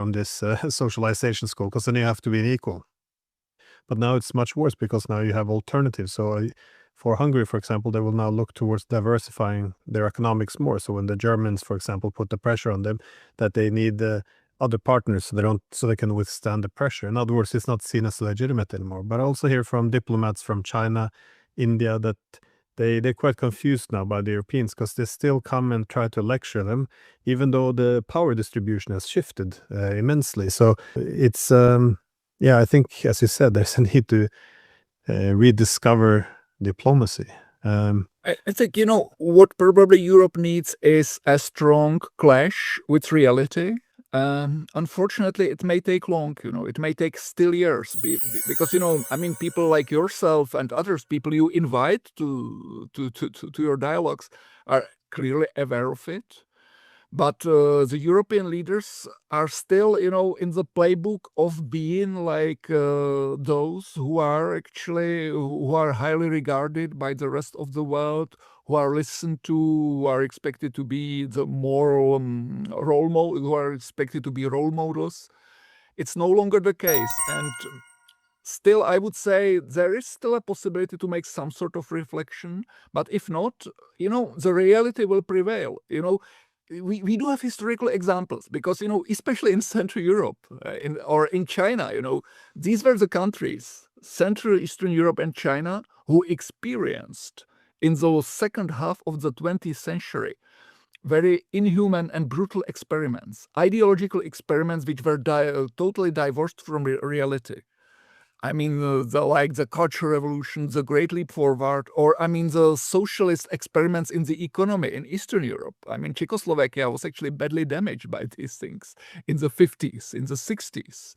from this socialization school, because then you have to be an equal. But now it's much worse because now you have alternatives. So for Hungary, for example, they will now look towards diversifying their economics more. So when the Germans, for example, put the pressure on them that they need other partners so they can withstand the pressure. In other words, it's not seen as legitimate anymore. But I also hear from diplomats from China, India, that they're quite confused now by the Europeans because they still come and try to lecture them, even though the power distribution has shifted immensely. So it's yeah, I think, as you said, there's a need to rediscover diplomacy. I think, what probably Europe needs is a strong clash with reality. Unfortunately, it may take long, it may take still years because, people like yourself and others, people you invite to your dialogues are clearly aware of it. But the European leaders are still, in the playbook of being like those who are highly regarded by the rest of the world, who are listened to, who are expected to be the moral who are expected to be role models. It's no longer the case, and still, I would say there is still a possibility to make some sort of reflection. But if not, the reality will prevail. We do have historical examples because, especially in Central Europe or in China, these were the countries, Central Eastern Europe and China, who experienced in the second half of the 20th century very inhuman and brutal experiments, ideological experiments which were totally divorced from reality. I mean, the Cultural Revolution, the Great Leap Forward, or the socialist experiments in the economy in Eastern Europe. I mean, Czechoslovakia was actually badly damaged by these things in the 50s, in the 60s.